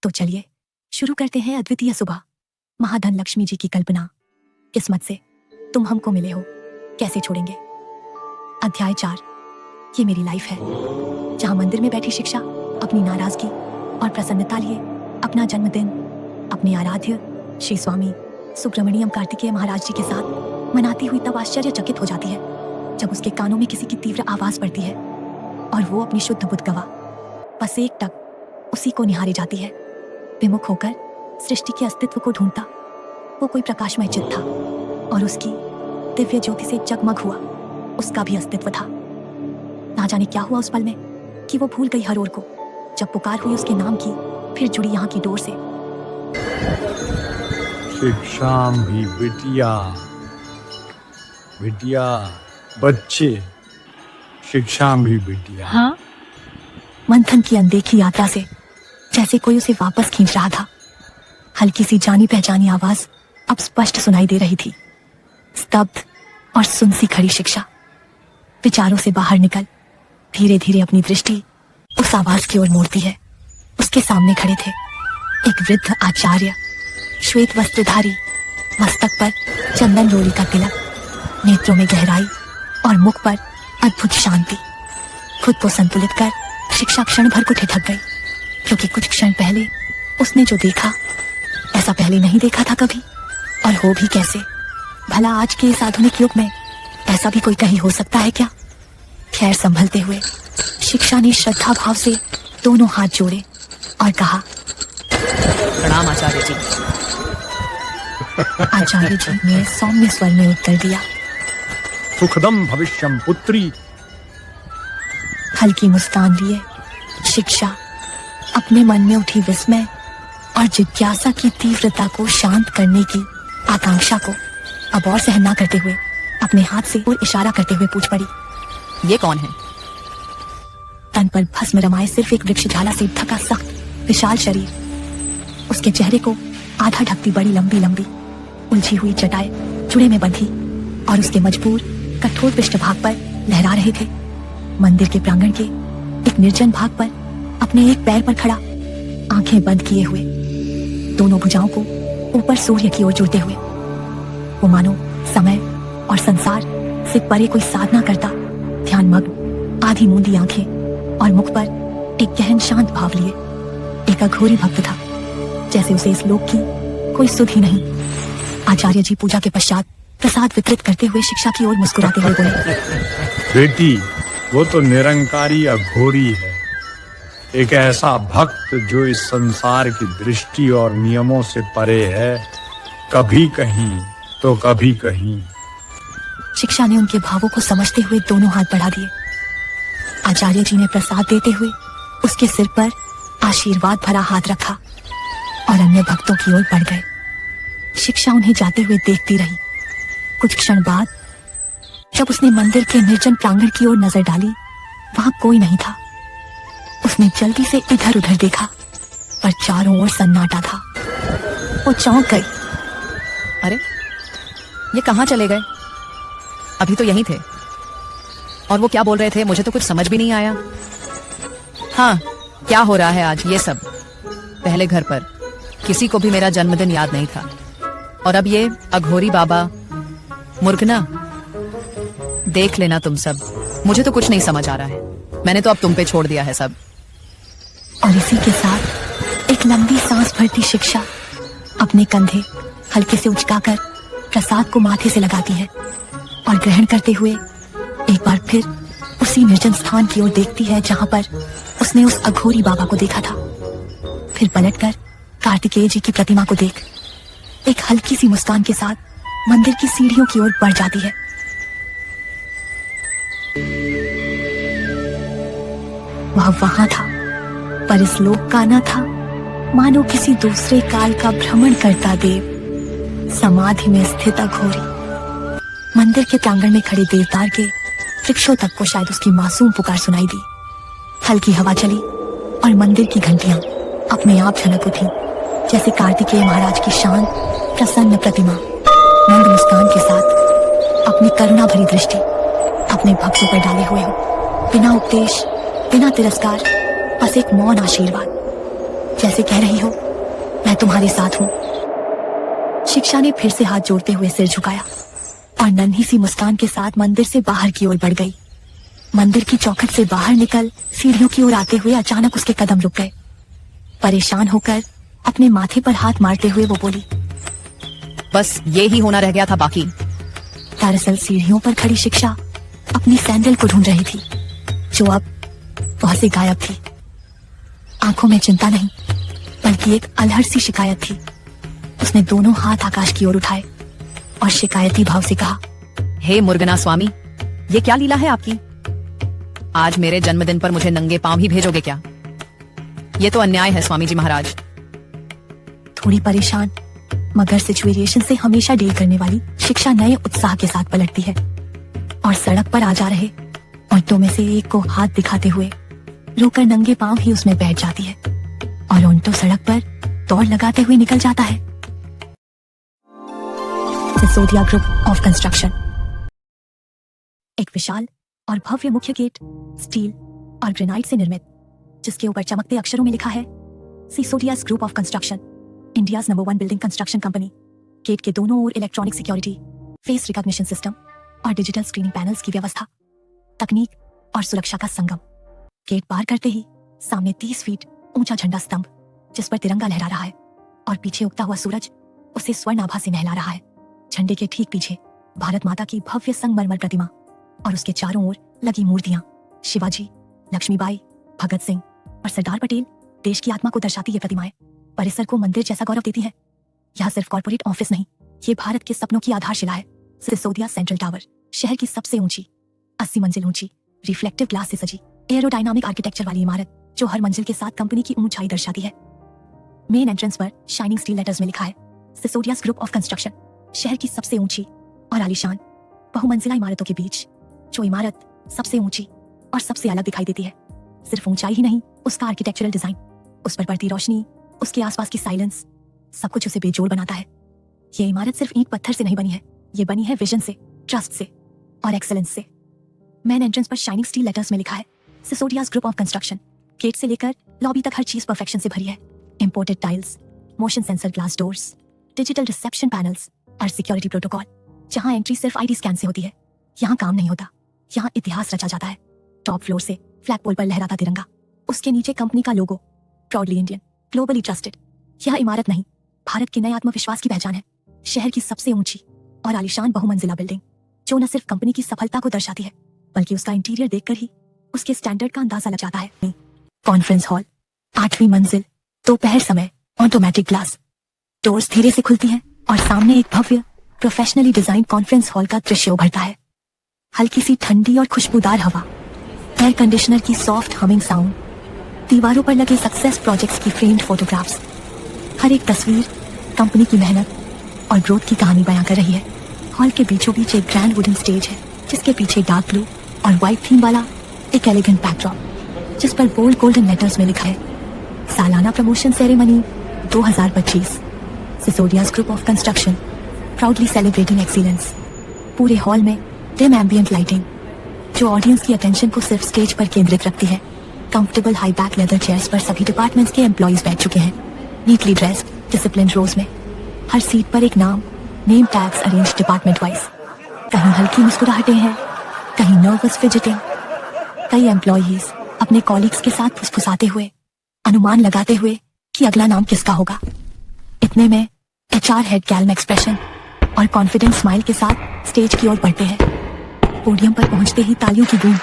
तो चलिए शुरू करते हैं अद्वितीय सुबह। महाधन लक्ष्मी जी की कल्पना। किस्मत से तुम हमको मिले हो, कैसे छोड़ेंगे। अध्याय 4। ये मेरी लाइफ है, जहां मंदिर में बैठी शिक्षा अपनी नाराजगी और प्रसन्नता लिए अपना जन्मदिन अपने आराध्य श्री स्वामी सुब्रमण्यम कार्तिकेय महाराज जी के साथ मनाती हुई तब आश्चर्यचकित हो जाती है जब उसके कानों में किसी की तीव्र आवाज पड़ती है और वो अपनी शुद्ध बुद्ध गवा बस एक टक उसी को निहारे जाती है। विमुख होकर सृष्टि के अस्तित्व को ढूंढता वो कोई प्रकाशमय चित्त था और उसकी दिव्य ज्योति से जगमग हुआ उसका भी अस्तित्व था। ना जाने क्या हुआ उस पल में कि वो भूल गई हर ओर को। जब पुकार हुई उसके नाम की, फिर जुड़ी यहाँ की डोर से। शिक्षाम भी बिटिया, बिटिया बच्चे, शिक्षाम भी बिटिया। हाँ, मंथन की अनदेखी यात्रा से जैसे कोई उसे वापस खींच रहा था। हल्की सी जानी पहचानी आवाज अब स्पष्ट सुनाई दे रही थी। स्तब्ध और सुनसी खड़ी शिक्षा विचारों से बाहर निकल धीरे धीरे अपनी दृष्टि उस आवाज की ओर मोड़ती है। उसके सामने खड़े थे एक वृद्ध आचार्य, श्वेत वस्त्रधारी, मस्तक पर चंदन रोली का तिलक, नेत्रों में गहराई और मुख पर अद्भुत शांति। खुद को संतुलित कर शिक्षा क्षण भर को ठिठक गई, क्योंकि कुछ क्षण पहले उसने जो देखा ऐसा पहले नहीं देखा था कभी, और हो भी कैसे। भला आज के इस आधुनिक युग में ऐसा भी कोई कहीं हो सकता है क्या। खैर, संभलते हुए शिक्षा ने श्रद्धा भाव से दोनों हाथ जोड़े और कहा, प्रणाम आचार्य जी। आचार्य जी ने सौम्य स्वर में उत्तर दिया, सुखदम भविष्यम पुत्री। हल्की मुस्कान लिए शिक्षा अपने मन में उठी विस्मय और जिज्ञासा की तीव्रता को शांत करने की आकांक्षा को अब और सहन न करते हुए अपने हाथ से और इशारा करते हुए पूछ पड़ी, ये कौन है। तन पर भस्म रमाए सिर्फ एक वृक्षझाला से ढका सख्त विशाल शरीर, उसके चेहरे को आधा ढकती बड़ी लंबी लंबी उलझी हुई चटाई जुड़े में बंधी और उसके मजबूर कठोर पृष्ठभाग पर लहरा रहे थे। मंदिर के प्रांगण के एक निर्जन भाग पर अपने एक पैर पर खड़ा, आंखें बंद किए हुए, दोनों भुजाओं को ऊपर सूर्य की ओर जुड़ते हुए, वो मानो समय और संसार से परे कोई साधना करता, ध्यान मग्न, आधी मूंदी आंखें और मुख पर एक गहन शांत भाव लिए एक अघोरी भक्त था, जैसे उसे इस लोक की कोई सुध ही नहीं। आचार्य जी पूजा के पश्चात प्रसाद वितरित करते हुए शिक्षा की ओर मुस्कुराते हुए बोले, बेटी, वो तो निरंकारी अघोरी है, एक ऐसा भक्त जो इस संसार की दृष्टि और नियमों से परे है, कभी कहीं तो कभी कहीं। शिक्षा ने उनके भावों को समझते हुए दोनों हाथ बढ़ा दिए। आचार्य जी ने प्रसाद देते हुए उसके सिर पर आशीर्वाद भरा हाथ रखा और अन्य भक्तों की ओर बढ़ गए। शिक्षा उन्हें जाते हुए देखती रही। कुछ क्षण बाद जब उसने मंदिर के निर्जन प्रांगण की ओर नजर डाली, वहां कोई नहीं था। उसने जल्दी से इधर उधर देखा, पर चारों ओर सन्नाटा था। वो चौंक गई। अरे, ये कहाँ चले गए। अभी तो यहीं थे, और वो क्या बोल रहे थे मुझे तो कुछ समझ भी नहीं आया। हाँ, क्या हो रहा है आज ये सब। पहले घर पर किसी को भी मेरा जन्मदिन याद नहीं था, और अब ये अघोरी बाबा, मुर्गना। देख लेना तुम सब, मुझे तो कुछ नहीं समझ आ रहा है। मैंने तो अब तुम पे छोड़ दिया है सब। और इसी के साथ एक लंबी सांस भरती शिक्षा अपने कंधे हल्के से उचकाकर प्रसाद को माथे से लगाती है और ग्रहण करते हुए एक बार फिर उसी निर्जन स्थान की ओर देखती है जहां पर उसने उस अघोरी बाबा को देखा था। फिर पलटकर कार्तिकेय जी की प्रतिमा को देख एक हल्की सी मुस्कान के साथ मंदिर की सीढ़ियों की ओर बढ़ जाती है। वह वहां था, पर इस लोक का न था, मानो किसी दूसरे काल का भ्रमण करता देव, समाधि में स्थित अघोरी। मंदिर के प्रांगण में खड़े देवदार के वृक्षों तक को शायद उसकी मासूम पुकार सुनाई दी। हल्की हवा चली और मंदिर की घंटियां अपने आप झनक उठी, जैसे कार्तिकेय महाराज की शांत प्रसन्न प्रतिमा मंद मुस्कान के साथ अपनी करुणा भरी दृष्टि अपने भक्तों पर डाले हुए हो, बिना उपदेश, बिना तिरस्कार, बस एक मौन आशीर्वाद। जैसे कह रही हो मैं तुम्हारे साथ हूं। शिक्षा ने फिर से हाथ जोड़ते हुए सिर झुकाया और नन्ही सी मुस्कान के साथ मंदिर से बाहर की ओर बढ़ गई। मंदिर की चौखट से बाहर निकल सीढ़ियों की ओर आते हुए अचानक उसके कदम रुक गए। परेशान होकर अपने माथे पर हाथ मारते हुए वो बोली, बस ये ही होना रह गया था बाकी। दरअसल सीढ़ियों पर खड़ी शिक्षा अपनी सैंडल को ढूंढ रही थी, जो अब वहां से गायब थी। आंखों में चिंता नहीं, बल्कि एक अलहड़ सी शिकायत थी। उसने दोनों हाथ आकाश की ओर उठाए और शिकायती भाव से कहा, हे मुर्गना स्वामी, ये क्या लीला है आपकी? आज मेरे जन्मदिन पर मुझे नंगे पांव ही भेजोगे क्या? ये तो अन्याय है स्वामी जी महाराज। थोड़ी परेशान मगर सिचुएशन से हमेशा डील करने वाली शिक्षा नए उत्साह के साथ पलटती है और सड़क पर आ जा रहे औरतों में से एक को हाथ दिखाते हुए रोकर नंगे पांव ही उसमें बैठ जाती है और ऑन्टो सड़क पर दौड़ लगाते हुए निकल जाता है। Sisodia group of construction. एक विशाल और भव्य मुख्य गेट स्टील और ग्रेनाइट से निर्मित, जिसके ऊपर चमकते अक्षरों में लिखा है Sisodia's group of construction, India's number 1 building construction company. Gate के दोनों ओर electronic security, face recognition system और डिजिटल स्क्रीनिंग पैनल्स की व्यवस्था, तकनीक और सुरक्षा का संगम। गेट पार करते ही सामने 30 फीट ऊंचा झंडा स्तंभ, जिस पर तिरंगा लहरा रहा है और पीछे उगता हुआ सूरज उसे स्वर्ण आभा से नहला रहा है। झंडे के ठीक पीछे भारत माता की भव्य संगमरमर प्रतिमा और उसके चारों ओर लगी मूर्तियां शिवाजी, लक्ष्मीबाई, भगत सिंह और सरदार पटेल, देश की आत्मा को दर्शाती ये प्रतिमाएं परिसर को मंदिर जैसा गौरव देती है। यह सिर्फ कॉर्पोरेट ऑफिस नहीं, ये भारत के सपनों की आधारशिला है। सिसोदिया सेंट्रल टावर, शहर की सबसे ऊंची 80 मंजिल ऊंची रिफ्लेक्टिव ग्लास से सजी एरोडायनामिक आर्किटेक्चर वाली इमारत, जो हर मंजिल के साथ कंपनी की ऊंचाई दर्शाती है। मेन एंट्रेंस पर शाइनिंग स्टील लेटर्स में लिखा है सिसोदियास ग्रुप ऑफ कंस्ट्रक्शन। शहर की सबसे ऊंची और आलीशान बहुमंजिला इमारतों के बीच जो इमारत सबसे ऊंची और सबसे अलग दिखाई देती है। सिर्फ ऊंचाई ही नहीं, उसका आर्किटेक्चरल डिजाइन, उस पर पड़ती रोशनी, उसके आसपास की साइलेंस, सब कुछ उसे बेजोड़ बनाता है। ये इमारत सिर्फ ईंट पत्थर से नहीं बनी है, ये बनी है विजन से, ट्रस्ट से और एक्सेलेंस से। मेन एंट्रेंस पर शाइनिंग स्टील लेटर्स में लिखा है Sisodia's group of construction. Gate से लेकर लॉबी तक हर चीज परफेक्शन से भरी है। Imported tiles, motion sensor glass doors, digital reception panels और सिक्योरिटी प्रोटोकॉल। जहां एंट्री सिर्फ आईडी स्कैन से होती है, यहाँ काम नहीं होता, यहाँ इतिहास रचा जाता है। टॉप फ्लोर से फ्लैग पोल पर लहराता तिरंगा, उसके नीचे कंपनी का लोगो, प्राउडली इंडियन, ग्लोबली ट्रस्टेड। यह इमारत नहीं, भारत के नए आत्मविश्वास की पहचान है। शहर की सबसे ऊंची और आलीशान बहुमंजिला बिल्डिंग, जो न सिर्फ कंपनी की सफलता को दर्शाती है, बल्कि उसका इंटीरियर देखकर ही उसके स्टैंडर्ड का अंदाजा लग जाता है। कॉन्फ्रेंस हॉल, 8वीं मंजिल, दोपहर समय, ऑटोमेटिक ग्लास डोर्स धीरे से खुलती हैं और सामने एक भव्य प्रोफेशनली डिजाइन कॉन्फ्रेंस हॉल का दृश्य उभरता है। हल्की सी ठंडी और खुशबूदार हवा, एयर कंडीशनर की सॉफ्ट हमिंग साउंड, दीवारों पर लगे सक्सेस प्रोजेक्ट्स की फ्रेम्ड फोटोग्राफ्स। हर एक तस्वीर कंपनी की मेहनत और ग्रोथ की कहानी बयां कर रही है। हॉल के बीचों बीच एक ग्रैंड वुडन स्टेज है, जिसके पीछे डार्क ब्लू और व्हाइट थीम वाला एक एलिगेंट बैकड्रॉप, जिस पर बोल्ड गोल्डन लेटर्स में लिखा है सालाना promotion ceremony 2025, Sisodias group of construction, proudly celebrating excellence. पूरे हॉल में डिम एम्बिएंट लाइटिंग, जो ऑडियंस की अटेंशन को सिर्फ स्टेज पर केंद्रित रखती है। Comfortable high back leather chairs पर सभी डिपार्टमेंट्स के एम्प्लॉइज बैठ चुके हैं, नीटली ड्रेस्ड, डिसिप्लिन रोज में। हर सीट पर एक नाम, name tags arrange department wise. कहीं हल्की मुस्कुराहटें हैं, कहीं नर्वस फिजिटिंग। कई एम्प्लॉइज अपने कॉलीग्स के साथ फुसफुसाते हुए, अनुमान लगाते हुए कि अगला नाम किसका होगा। इतने में एचआर हेड कैल्म एक्सप्रेशन और कॉन्फिडेंट स्माइल के साथ स्टेज की ओर बढ़ते हैं। पोडियम पर पहुंचते ही तालियों की गूंज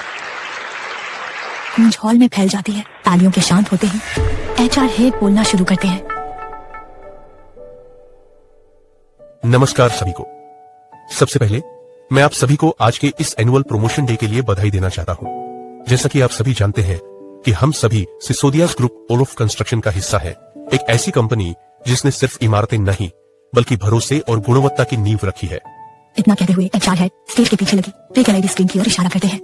हॉल में फैल जाती है। तालियों के शांत होते ही एचआर हेड बोलना शुरू करते हैं। नमस्कार सभी को। सबसे पहले मैं आप सभी को आज के इस एनुअल प्रमोशन डे के लिए बधाई देना चाहता हूं। जैसा कि आप सभी जानते हैं कि हम सभी सिसोदियास ग्रुप ऑफ कंस्ट्रक्शन का हिस्सा है, एक ऐसी कंपनी जिसने सिर्फ इमारतें नहीं बल्कि भरोसे और गुणवत्ता की नींव रखी है। इतना कहते हुए एचआर हेड स्टेज के पीछे लगी प्ले गैलरी स्क्रीन की ओर इशारा करते हैं।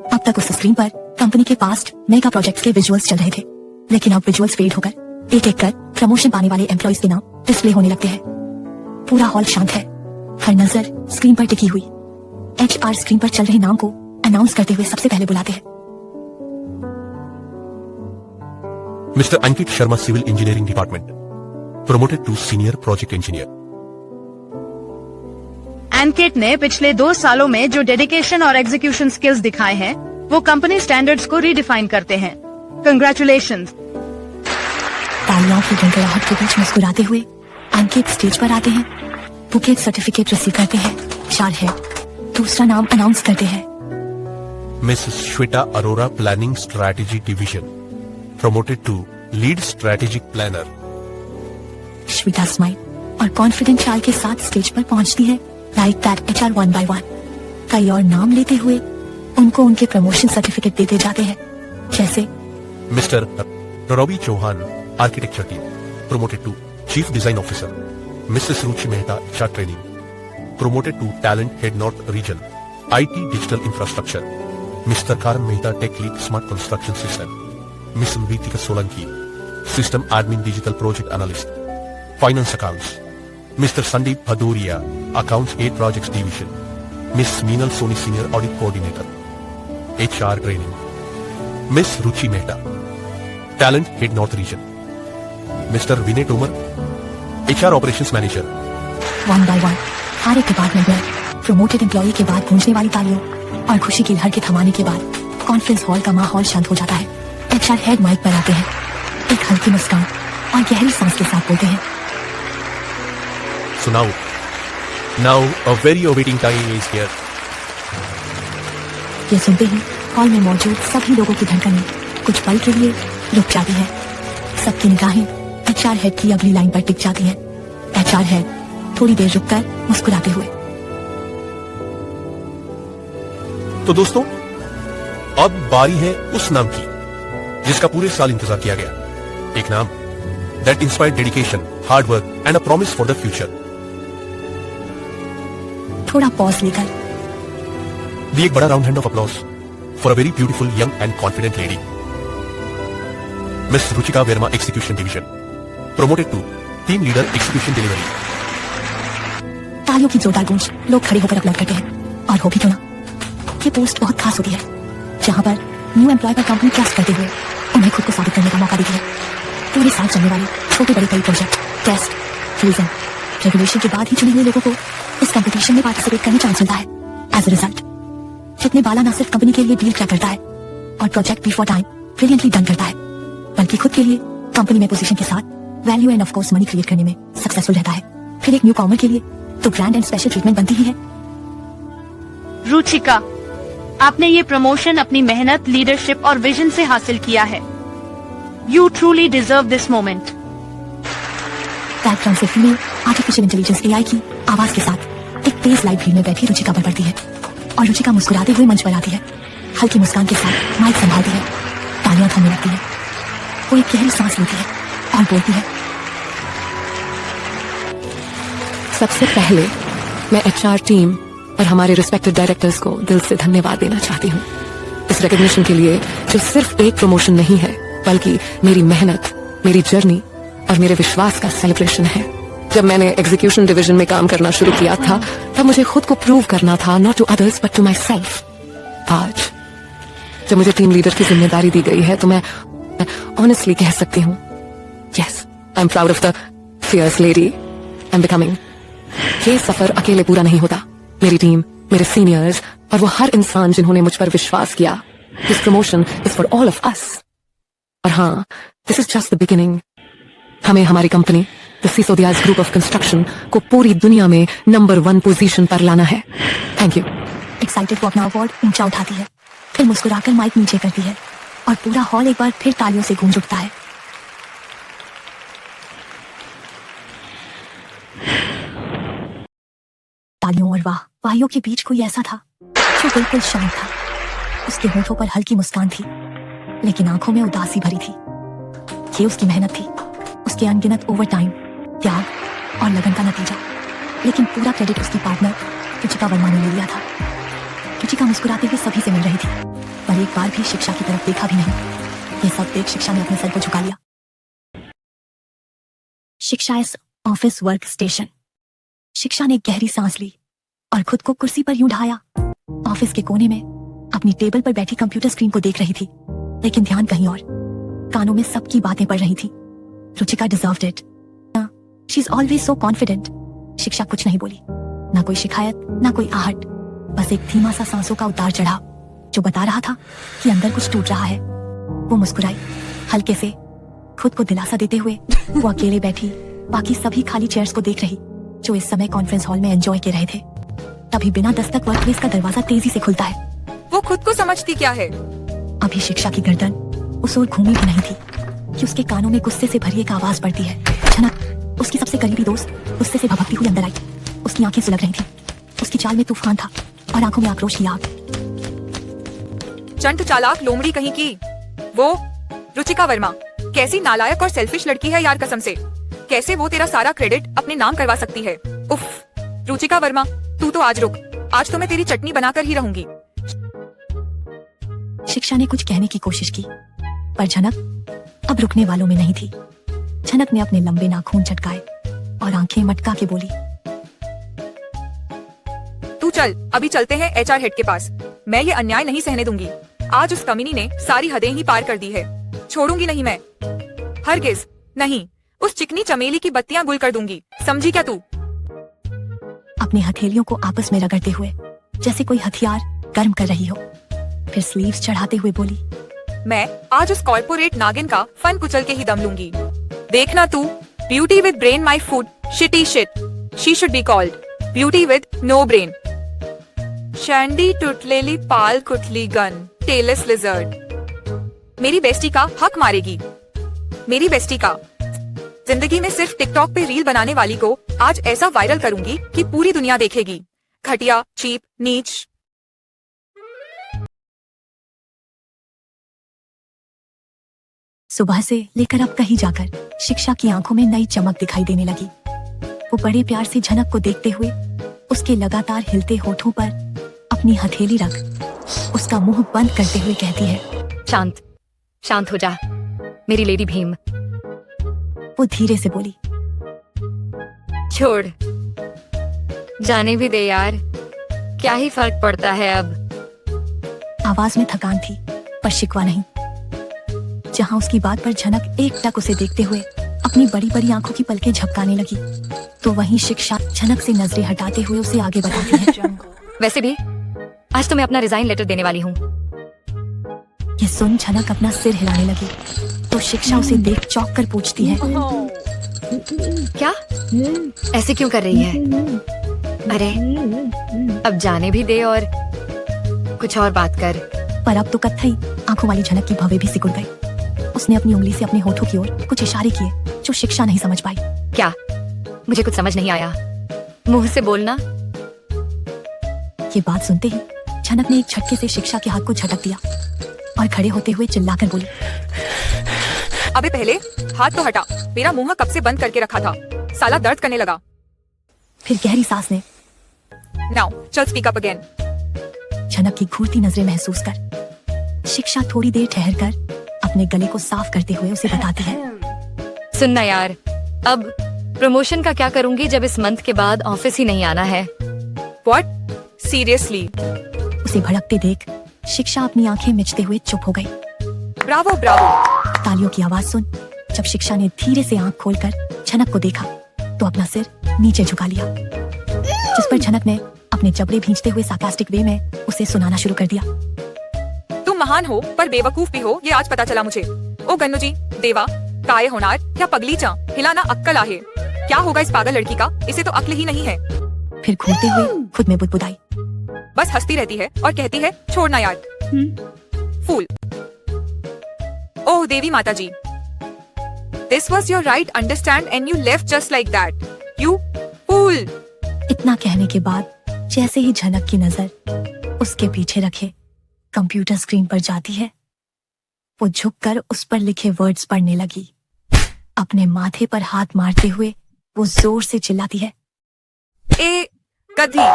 अब तक उस स्क्रीन पर कंपनी के पास्ट मेगा प्रोजेक्ट्स के विजुअल्स चल रहे थे, लेकिन अब विजुअल्स फेड होकर एक एक कर प्रमोशन पाने वाले एम्प्लॉइज के नाम डिस्प्ले होने लगते हैं। पूरा हॉल शांत है, हर नजर स्क्रीन पर टिकी हुई। एचआर स्क्रीन पर चल रहे नाम को अनाउंस करते हुए सबसे पहले बुलाते हैं। Mr. Ankit Sharma, Civil Engineering Department, promoted to Senior Project Engineer. एंकिट ने पिछले 2 सालों में जो डेडिकेशन और एग्जीक्यूशन स्किल्स दिखाए हैं वो कंपनी स्टैंडर्ड्स को रीडिफाइन करते हैं। कंग्रेचुलेशंस। तालियों की गड़गड़ाहट के बीच मुस्कुराते हुए अंकित स्टेज पर आते हैं, बुके सर्टिफिकेट रिसीव करते हैं, चार है दूसरा नाम अनाउंस करते हैं। Mrs. Shweta Arora, Planning Strategy Division, promoted to Lead Strategic Planner. Shweta smile और कॉन्फिडेंट चाल के साथ स्टेज पर पहुंचती है, लाइक दैट HR 1 by 1। कई और नाम लेते हुए उनको उनके प्रमोशन सर्टिफिकेट देते जाते हैं, जैसे Mr. Ravi Chauhan, Architecture Team, promoted to Chief Design Officer. Mrs. Ruchi Mehta, HR Training, promoted to Talent Head North Region, IT Digital Infrastructure. Mr. Karan Mehta, Tech Lead, Smart Construction System. Miss Ritika Solanki, System Admin Digital Project Analyst, Finance Accounts. Mr. Sandeep Bhadoria, Accounts 8 Projects Division. Miss Meenal Soni, Senior Audit Coordinator, HR Training. Miss Ruchi Mehta, Talent Head North Region. Mr. Vinay Tomar, HR Operations Manager. 1 by 1 हर एक department में promoted employee के बाद गूंजने वाली तालियों और खुशी की लहर के थमाने के बाद कॉन्फ्रेंस हॉल का माहौल शांत हो जाता है। HR हेड माइक पर आते हैं, एक हल्की मुस्कान और गहरी सांस के साथ बोलते हैं, So now a very awaiting time is here. ये सुनते ही हॉल में मौजूद सभी लोगों की धड़कनें कुछ पल के लिए रुक जाती है। सबकी निगाहें HR हेड की अगली लाइन पर टिक जाती हैं। HR हेड थोड़ी देर रुककर मुस्कुराते हुए, तो दोस्तों, अब बारी है उस नाम की जिसका पूरे साल इंतजार किया गया। एक नाम that inspired dedication, hard work and a promise for the future. थोड़ा पॉज लेकर दी एक बड़ा round hand of applause for a very beautiful young and confident lady, miss Ruchika Verma, execution division, promoted to team leader, execution delivery. तालियों की जोरदार गूंज, लोग खड़े होकर अपलोड करते हैं। और हो भी क्यों ना, ये पोस्ट बहुत खास होती है जहां पर न्यू एम्प्लॉय पर कंपनी ट्रस्ट करते हुए उन्हें खुद को साबित करने का मौका देती है। पूरे साल चलने वाले छोटे बड़े कई प्रोजेक्ट, टेस्ट, फ्रीजन, रेगुलेशन के बाद ही चुने हुए लोगों को इस कंपटीशन में पार्टिसिपेट करने चांस मिलता है। एज ए रिजल्ट जितने बाला न सिर्फ कंपनी के लिए डील क्रैक करता है और project before time brilliantly done करता है, बल्कि खुद के लिए कंपनी में पोजीशन के साथ value end of course money create करने में सक्सेसफुल रहता है। फिर एक न्यू कॉमर के लिए तो ग्रैंड एंड स्पेशल ट्रीटमेंट बनती ही है। रुचिका, आपने ये प्रमोशन अपनी मेहनत, लीडरशिप और विजन से हासिल किया है। You truly deserve this moment. Background से फीमेल आर्टिफिशियल इंटेलिजेंस AI की आवाज के साथ एक तेज लाइट भीड़ में बैठी रुचिका पर पड़ती है और रुचिका मुस्कुराते हुए मंच पर आती है। हल्की मुस्कान के साथ माइक संभालती है, तालियां थामे लगती है, वो एक गहरी सांस लेती है और बोलती है, सबसे पहले मैं HR टीम और हमारे रिस्पेक्टेड डायरेक्टर्स को दिल से धन्यवाद देना चाहती हूँ इस रिकॉग्निशन के लिए, जो सिर्फ एक प्रमोशन नहीं है बल्कि मेरी मेहनत, मेरी जर्नी और मेरे विश्वास का सेलिब्रेशन है। जब मैंने एग्जीक्यूशन डिवीजन में काम करना शुरू किया था तब मुझे खुद को प्रूव करना था, not to others but to myself. आज जब मुझे टीम लीडर की जिम्मेदारी दी गई है तो मैं ऑनेस्टली कह सकती हूँ, yes, I am proud of the fierce lady I am becoming. ये सफर अकेले पूरा नहीं होता, मेरी टीम, मेरे सीनियर्स और वो हर इंसान जिन्होंने मुझ पर विश्वास किया। This promotion is for all of us. और हाँ, this is just the beginning. हमें हमारी company the Sisodias group of construction को पूरी दुनिया में नंबर 1 पोजीशन पर लाना है। Thank you. एक्साइटेड वो अपना अवार्ड ऊंचा उठाती है, फिर मुस्कुराकर माइक नीचे करती है और पूरा हॉल एक बार फिर तालियों से गूंज उठता है। तालियों और वाहियों के बीच कोई ऐसा था जो बिल्कुल शांत था। उसके होठों पर हल्की मुस्कान थी लेकिन आंखों में उदासी भरी थी। ये उसकी मेहनत थी, उसके अनगिनत ओवर टाइम, त्याग और लगन का नतीजा। लेकिन पूरा क्रेडिट उसकी पार्टनर रुचिका वर्मा ने ले लिया था। रुचिका मुस्कुराते हुए सभी से मिल रही थी पर एक बार भी शिक्षा की तरफ देखा भी नहीं। ये सब देख शिक्षा ने अपने सर को झुका लिया। शिक्षा इस ऑफिस वर्क स्टेशन। शिक्षा ने गहरी सांस ली और खुद को कुर्सी पर यूं ढाया। ऑफिस के कोने में अपनी टेबल पर बैठी कंप्यूटर स्क्रीन को देख रही थी लेकिन ध्यान कहीं और। कानों में सबकी बातें पड़ रही थी। Ruchika deserved it. She is always so confident. शिक्षा कुछ नहीं बोली, ना कोई शिकायत, ना कोई आहट, बस एक धीमा सा सांसों का उतार चढ़ाव जो बता रहा था कि अंदर कुछ टूट रहा है। वो मुस्कुराई हल्के से, खुद को दिलासा देते हुए। वो अकेले बैठी बाकी सभी खाली चेयर्स को देख रही जो इस समय कॉन्फ्रेंस हॉल में एंजॉय कर रहे थे। तभी बिना दस्तक वर्कप्लेस का दरवाजा तेजी से खुलता है। वो खुद को समझती क्या है? अभी शिक्षा की गर्दन उस ओर घूमी भी नहीं थी कि उसके कानों में गुस्से से भरी एक आवाज पड़ती है। झनक, उसकी सबसे करीबी दोस्त, गुस्से से भभकती हुई अंदर आई। उसकी आंखें सुलग रही थी, उसकी चाल में तूफान था और आंखों में आक्रोश की आग। चंट चालाक लोमड़ी कहीं की। वो रुचिका वर्मा कैसी नालायक और सेल्फिश लड़की है यार, कसम से। कैसे वो तेरा सारा क्रेडिट अपने नाम करवा सकती है। उफ, रुचिका वर्मा तू तो आज रुक, आज तो मैं तेरी चटनी बनाकर ही रहूंगी। शिक्षा ने कुछ कहने की कोशिश की पर झनक अब रुकने वालों में नहीं थी। झनक ने अपने लंबे नाखून झटकाए और आंखें मटका के बोली, तू चल, अभी चलते हैं एचआर हेड के पास। मैं ये अन्याय नहीं सहने दूंगी। आज उस कमीनी ने सारी हदें ही पार कर दी है। छोड़ूंगी नहीं मैं, हरगिज नहीं। उस चिकनी चमेली की बत्तियां गुल कर दूंगी, समझी क्या तू? अपनी हथेलियों को आपस में रगड़ते हुए जैसे कोई हथियार गर्म कर रही हो, फिर स्लीव्स चढ़ाते हुए बोली, मैं आज उस कॉर्पोरेट नागिन का फन कुचल के ही दम लूंगी। देखना तू, beauty with brain my foot, shitty shit. She should be called beauty with no brain. शैंडी टुटलेली पाल कुटली गन, टेलस लिजर्ड। मेरी बेस्टी का हक मारेगी, मेरी बेस्टी का। जिंदगी में सिर्फ टिकटॉक पे रील बनाने वाली को आज ऐसा वायरल करूंगी कि पूरी दुनिया देखेगी। घटिया, चीप, नीच। सुबह से लेकर अब कहीं जाकर शिक्षा की आंखों में नई चमक दिखाई देने लगी। वो बड़े प्यार से झनक को देखते हुए उसके लगातार हिलते होठों पर अपनी हथेली रख उसका मुंह बंद करते हुए कहती है, शांत शांत हो जा मेरी लेडी भीम। वो धीरे से बोली, छोड़, जाने भी दे यार, क्या ही फर्क पड़ता है अब। आवाज में थकान थी पर शिकवा नहीं। जहां उसकी बात पर झनक एकटक उसे देखते हुए अपनी बड़ी बड़ी आंखों की पलकें झपकाने लगी, तो वहीं शिक्षा झनक से नजरें हटाते हुए उसे आगे बढ़ाती है। वैसे भी आज तो मैं अपना रिजाइन लेटर देने वाली हूँ। ये सुन झनक अपना सिर हिलाने लगी तो शिक्षा उसे देख चौंक कर पूछती है, क्या ऐसे क्यों कर रही है? अरे अब जाने भी दे और कुछ और बात कर। पर अब तो कत्थई आंखों वाली झनक की भवें भी सिकुड़ गई। उसने अपनी उंगली से अपने होठों की ओर कुछ इशारे किए जो शिक्षा नहीं समझ पाई। क्या? मुझे कुछ समझ नहीं आया, मुंह से बोलना। ये बात सुनते ही झनक ने एक झटके से शिक्षा के हाथ को झटक दिया और खड़े होते हुए चिल्लाकर बोली, अबे पहले हाथ तो हटा, मेरा मुंह कब से बंद करके रखा था, साला दर्द करने लगा। फिर गहरी सांस ने नाउ चल स्पीक अप अगेन। झनक की घूरती नजरें महसूस कर शिक्षा थोड़ी देर ठहर कर अपने गले को साफ करते हुए उसे बताती है, सुनना यार, अब प्रमोशन का क्या करूंगी जब इस मंथ के बाद ऑफिस ही नहीं आना है। व्हाट? सीरियसली? उसे भड़कते देख शिक्षा अपनी आंखें मिचते हुए चुप हो गई। Bravo Bravo. तालियों की आवाज सुन जब शिक्षा ने धीरे से आंख खोलकर झनक को देखा तो अपना सिर नीचे झुका लिया, जिस पर झनक ने अपने जबड़े भींचते हुए सार्कास्टिक वे में उसे सुनाना शुरू कर दिया। तुम महान हो पर बेवकूफ भी हो, ये आज पता चला मुझे। ओ गन्नू जी, देवा, काय होनार, क्या पगली चा, हिलाना अक्कल आहे। क्या होगा इस पागल लड़की का, इसे तो अक्ल ही नहीं है। फिर घूरते हुए खुद में बुदबुदाई, बस हंसती रहती है और कहती है छोड़ना यार, फूल। ओह देवी माता जी, this was your right understand and you left just like that, you fool. इतना कहने के बाद जैसे ही झनक की नजर उसके पीछे रखे कंप्यूटर स्क्रीन पर जाती है, वो झुककर उस पर लिखे वर्ड्स पढ़ने लगी। अपने माथे पर हाथ मारते हुए वो जोर से चिल्लाती है, ए गधी।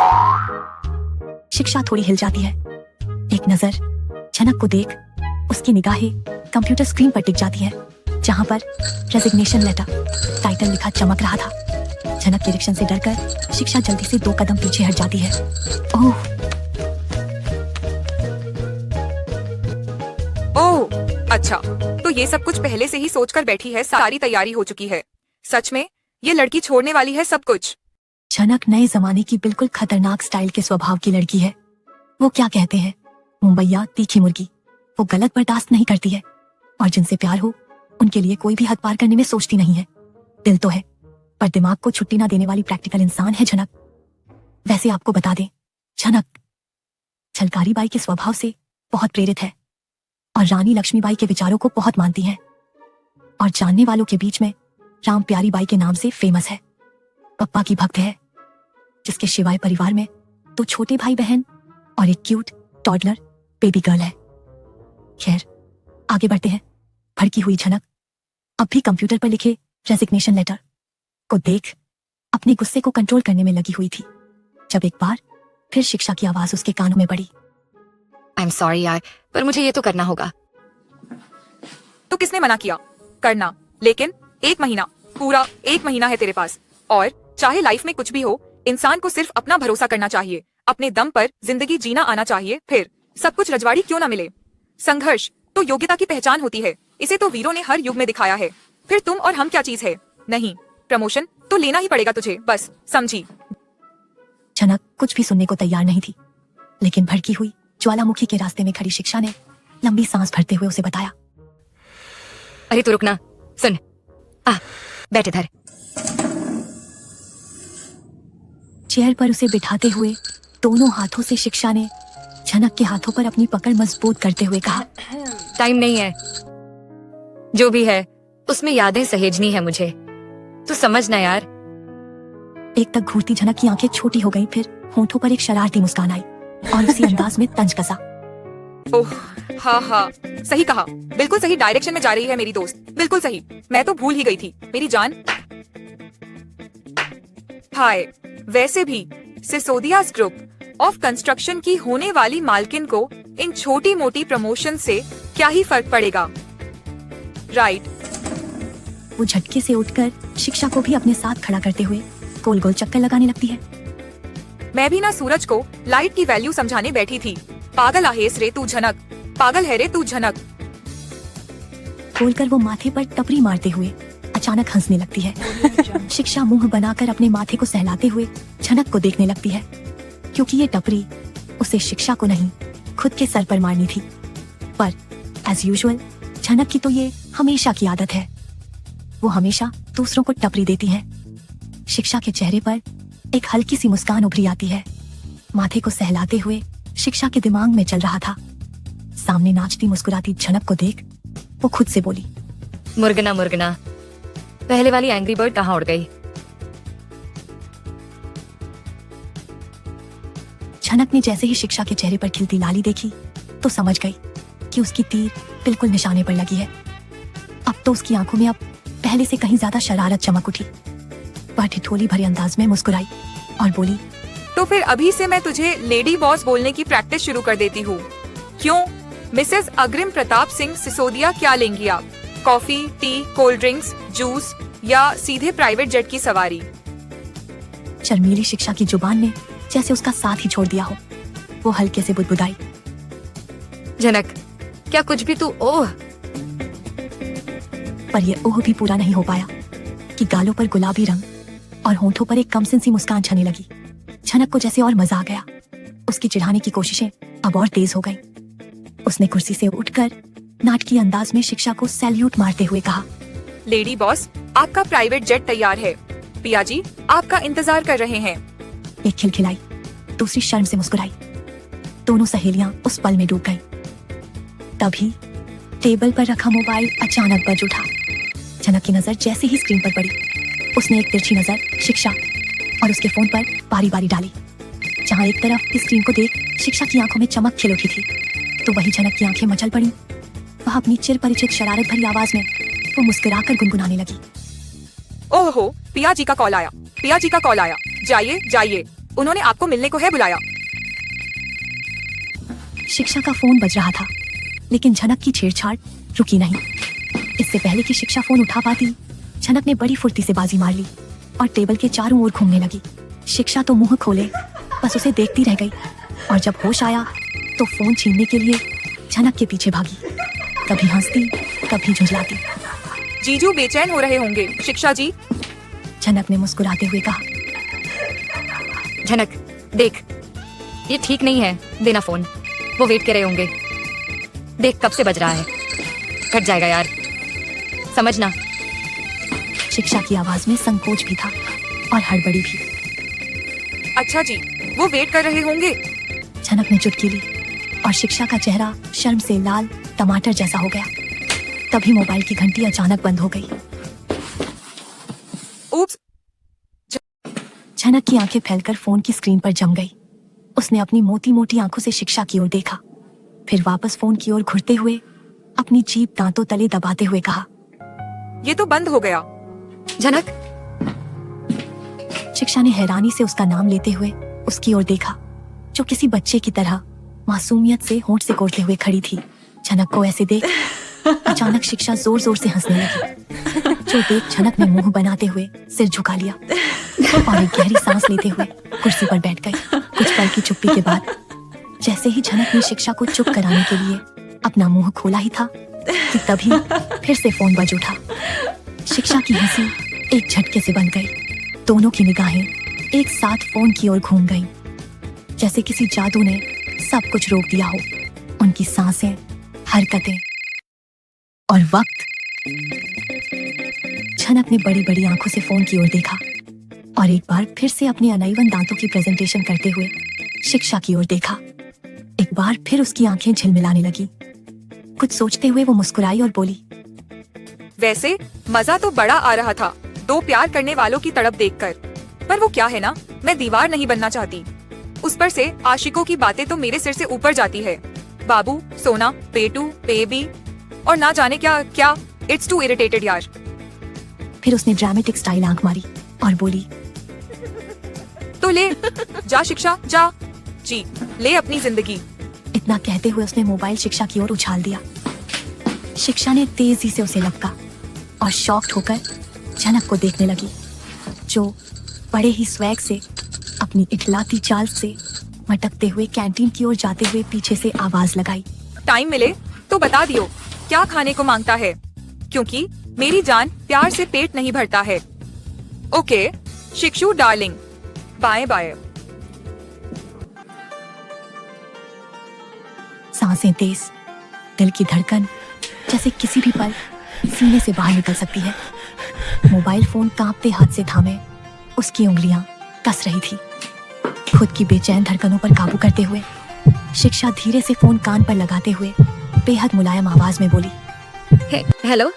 शिक्षा थोड़ी हिल जाती है। एक नजर झनक को देख उसकी निगाहें कंप्यूटर स्क्रीन पर टिक जाती है जहां पर रेजिग्नेशन लेटर टाइटल लिखा चमक रहा था। झनक के रिएक्शन से डरकर शिक्षा जल्दी से 2 कदम पीछे हट जाती है। ओह ओह अच्छा, तो ये सब कुछ पहले से ही सोचकर बैठी है, सारी तैयारी हो चुकी है। सच में ये लड़की छोड़ने वाली है सब कुछ। झनक नए जमाने की बिल्कुल खतरनाक स्टाइल के स्वभाव की लड़की है। वो क्या कहते हैं, मुंबईया तीखी मुर्गी। वो गलत बर्दाश्त नहीं करती है और जिनसे प्यार हो उनके लिए कोई भी हद पार करने में सोचती नहीं है। दिल तो है पर दिमाग को छुट्टी ना देने वाली प्रैक्टिकल इंसान है झनक। वैसे आपको बता दें, झनक झलकारी बाई के स्वभाव से बहुत प्रेरित है और रानी लक्ष्मीबाई के विचारों को बहुत मानती है और जानने वालों के बीच में राम प्यारी बाई के नाम से फेमस है। पप्पा की भक्त है, जिसके सिवाय परिवार में 2 छोटे भाई बहन और एक क्यूट टॉडलर बेबी गर्ल है। खैर आगे बढ़ते हैं। भड़की हुई झनक अब भी कंप्यूटर पर लिखे रेजिग्नेशन लेटर को देख अपने गुस्से को कंट्रोल करने में लगी हुई थी, जब एक बार फिर शिक्षा की आवाज उसके कानों में पड़ी। आई एम सॉरी यार, पर मुझे ये तो करना होगा। तो किसने मना किया करना? लेकिन 1 महीना, पूरा 1 महीना है तेरे पास, और चाहे लाइफ में कुछ भी हो, इंसान को सिर्फ अपना भरोसा करना चाहिए, अपने दम पर जिंदगी जीना आना चाहिए, फिर सब कुछ रजवाड़ी क्यों ना मिले। संघर्ष तो योग्यता की पहचान होती है, इसे तो वीरों ने हर युग में दिखाया है। फिर तुम और हम क्या चीज है? नहीं, प्रमोशन तो लेना ही पड़ेगा तुझे, बस समझी। झनक कुछ भी सुनने को तैयार नहीं थी, लेकिन भड़की हुई ज्वालामुखी के रास्ते में खड़ी शिक्षा ने लंबी सांस भरते हुए उसे बताया, अरे तू रुकना, सुन, बैठ इधर। चेयर पर उसे बिठाते हुए दोनों हाथों से शिक्षा ने झनक के हाथों पर अपनी पकड़ मजबूत करते हुए कहा, टाइम नहीं है, जो भी है उसमें यादें सहेजनी है मुझे, तू समझ ना यार। एक तक घूरती झनक की आंखें छोटी हो गईं, फिर होंठों पर एक शरारती मुस्कान आई और उसी अंदाज में तंज कसा। ओह हाँ, सही कहा, बिल्कुल सही डायरेक्शन में जा रही है मेरी दोस्त, बिल्कुल सही। मैं तो भूल ही गई थी मेरी जान। हाय, वैसे भी सिसोदियाज ग्रुप ऑफ कंस्ट्रक्शन की होने वाली मालकिन को इन छोटी मोटी प्रमोशन से क्या ही फर्क पड़ेगा, राइट? वो झटके से उठकर शिक्षा को भी अपने साथ खड़ा करते हुए गोल गोल चक्कर लगाने लगती है। मैं भी ना सूरज को लाइट की वैल्यू समझाने बैठी थी। पागल आहेस रे तू झनक, पागल है रे तू झनक। बोलकर वो माथे पर टपरी मारते हुए अचानक हंसने लगती है। शिक्षा मुंह बनाकर अपने माथे को सहलाते हुए झनक को देखने लगती है, क्योंकि ये टपरी उसे शिक्षा को नहीं खुद के सर पर मारनी थी। पर एज यूजुअल झनक की तो ये हमेशा की आदत है, वो हमेशा दूसरों को टपरी देती है। शिक्षा के चेहरे पर एक हल्की सी मुस्कान उभरी आती है। माथे को सहलाते हुए शिक्षा के दिमाग में चल रहा था। सामने नाचती मुस्कुराती झनक को देख वो खुद से बोली, मुर्गना मुर्गना, पहले वाली एंग्री बर्ड कहाँ उड़ गई? झनक ने जैसे ही शिक्षा के चेहरे पर खिलती लाली देखी तो समझ गई कि उसकी तीर बिल्कुल निशाने पर लगी है। अब तो उसकी आंखों में अब पहले से कहीं ज्यादा शरारत चमक उठी। वह ठिठोली भरे अंदाज में मुस्कुराई और बोली, तो फिर अभी से मैं तुझे लेडी बॉस बोलने की प्रैक्टिस शुरू कर देती हूँ। क्यों मिसेस अग्रिम प्रताप सिंह सिसोदिया, क्या लेंगी आप? Coffee, T, cold drinks, juice या सीधे प्राइवेट जेट की सवारी? शर्मीली शिक्षा की जुबान ने जैसे उसका साथ ही छोड़ दिया हो। वो हल्के से बुदबुदाई, झनक, क्या कुछ भी तू ओह। पर ये ओह भी पूरा नहीं हो पाया कि गालों पर गुलाबी रंग और होंठों पर एक कमसिन सी मुस्कान छने लगी। झनक को जैसे और मजा आ गया। उसकी चिढ़ाने की कोशिशें अब और तेज हो गईं। उसने कुर्सी से उठकर नाटकीय अंदाज में शिक्षा को सैल्यूट मारते हुए कहा, लेडी बॉस, आपका प्राइवेट जेट तैयार है। पिया जी आपका इंतजार कर रहे हैं। एक खिलखिलाई, दूसरी शर्म से मुस्कुराई। दोनों सहेलियां उस पल में डूब गईं। तभी टेबल पर रखा मोबाइल अचानक बज उठा। झनक की नजर जैसे ही स्क्रीन पर पड़ी, उसने एक तिरछी नजर शिक्षा और उसके फोन पर बारी बारी डाली। जहां एक तरफ स्क्रीन को देख शिक्षा की आंखों में चमक खिल उठी थी, तो वही झनक की आंखें मचल पड़ी। वह अपनी चिर परिचित शरारत भरी आवाज में वो मुस्कुराकर गुनगुनाने लगी, ओहो, पिया जी का कॉल आया, पिया जी का कॉल आया, जाइए जाइए, उन्होंने आपको मिलने को है बुलाया। शिक्षा का फोन बज रहा था, लेकिन झनक की छेड़छाड़ रुकी नहीं। इससे पहले कि शिक्षा फोन उठा पाती, झनक ने बड़ी फुर्ती से बाजी मार ली और टेबल के चारों ओर घूमने लगी। शिक्षा तो मुंह खोले बस उसे देखती रह गई, और जब होश आया तो फोन छीनने के लिए झनक के पीछे भागी। कभी हंसती कभी झुंझलाती। जीजू बेचैन हो रहे होंगे शिक्षा जी। झनक ने मुस्कुराते हुए कहा। झनक देख, ये ठीक नहीं है देना फोन, वो वेट कर रहे होंगे। देख कब से बज रहा है, कट जाएगा यार, समझना। शिक्षा की आवाज में संकोच भी था और हड़बड़ी भी। अच्छा जी, वो वेट कर रहे होंगे। झनक ने चुटकी ली और शिक्षा का चेहरा शर्म से लाल टमाटर जैसा हो गया। तभी मोबाइल की घंटी अचानक बंद हो गई। उप्स। झनक की आंखें फैलकर फोन की स्क्रीन पर जम गई। उसने अपनी मोटी मोटी आंखों से शिक्षा की ओर देखा, फिर वापस फोन की ओर घुरते हुए अपनी जीभ दांतों तले दबाते हुए कहा, ये तो बंद हो गया। झनक, शिक्षा ने हैरानी से उसका नाम लेते हुए उसकी ओर देखा, जो किसी बच्चे की तरह मासूमियत से होंठ से कोड़ते हुए खड़ी थी। झनक को ऐसे देख अचानक शिक्षा जोर जोर से हंसने लगी, जो देख झनक ने मुंह बनाते हुए सिर झुका लिया और एक गहरी सांस लेते हुए कुर्सी पर बैठ गई। कुछ पल की चुप्पी के बाद जैसे ही झनक ने शिक्षा को चुप कराने के लिए अपना मुंह खोला ही था कि तभी फिर से फोन बज उठा। शिक्षा की हंसी एक झटके से बंद गई। दोनों की निगाहें एक साथ फोन की ओर घूम गईं, जैसे किसी जादू ने सब कुछ रोक दिया हो। उनकी सांसें, हरकतें और वक्त। झनक ने बड़ी बड़ी आंखों से फोन की ओर देखा और एक बार फिर से अपने अनइवन दांतों की प्रेजेंटेशन करते हुए शिक्षा की ओर देखा। एक बार फिर उसकी आंखें झिलमिलाने लगी। कुछ सोचते हुए वो मुस्कुराई और बोली, वैसे मजा तो बड़ा आ रहा था दो प्यार करने वालों की तड़प देखकर, पर वो क्या है ना, मैं दीवार नहीं बनना चाहती। उस पर से आशिकों की बातें तो मेरे सिर से ऊपर जाती है। बाबू, सोना, पेटू, बेबी और ना जाने क्या क्या। इट्स टू इरिटेटेड यार। फिर उसने ड्रामेटिक स्टाइल आंख मारी और बोली, तो ले जा शिक्षा, जा जी ले अपनी जिंदगी। इतना कहते हुए उसने मोबाइल शिक्षा की ओर उछाल दिया। शिक्षा ने तेजी से उसे लपका और शॉक्ड होकर झनक को देखने लगी, जो बड़े ही स्वैग से अपनी इठलाती चाल से मटकते हुए कैंटीन की ओर जाते हुए पीछे से आवाज लगाई, टाइम मिले तो बता दियो क्या खाने को मांगता है, क्योंकि मेरी जान प्यार से पेट नहीं भरता है। ओके शिक्षु डार्लिंग, बाय बाय। सांसें तेज, दिल की धड़कन जैसे किसी भी पल सीने से बाहर निकल सकती है। मोबाइल फोन कांपते हाथ से थामे उसकी उंगलियां कस रही थी। खुद की बेचैन धड़कनों पर काबू करते हुए शिक्षा धीरे से फोन कान पर लगाते हुए बेहद मुलायम आवाज में बोली, हेलो।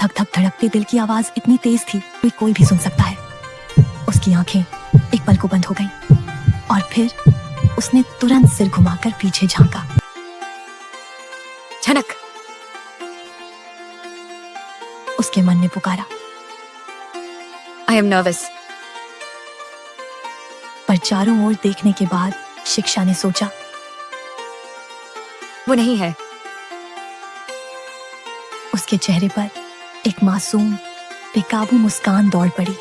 धक धक धड़कते दिल की आवाज इतनी तेज थी कि कोई भी सुन सकता है। उसकी आंखें एक पल को बंद हो गईं और फिर उसने तुरंत सिर घुमाकर पीछे झांका। झनक, उसके मन ने पुकारा, आई एम नर्वस। पर चारों ओर देखने के बाद शिक्षा ने सोचा, वो नहीं है। उसके चेहरे पर एक मासूम बेकाबू मुस्कान दौड़ पड़ी।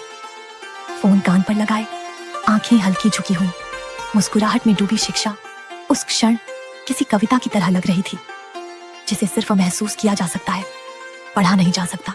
फोन कान पर लगाए, आंखें हल्की झुकी हुई, मुस्कुराहट में डूबी शिक्षा उस क्षण किसी कविता की तरह लग रही थी, जिसे सिर्फ महसूस किया जा सकता है, पढ़ा नहीं जा सकता।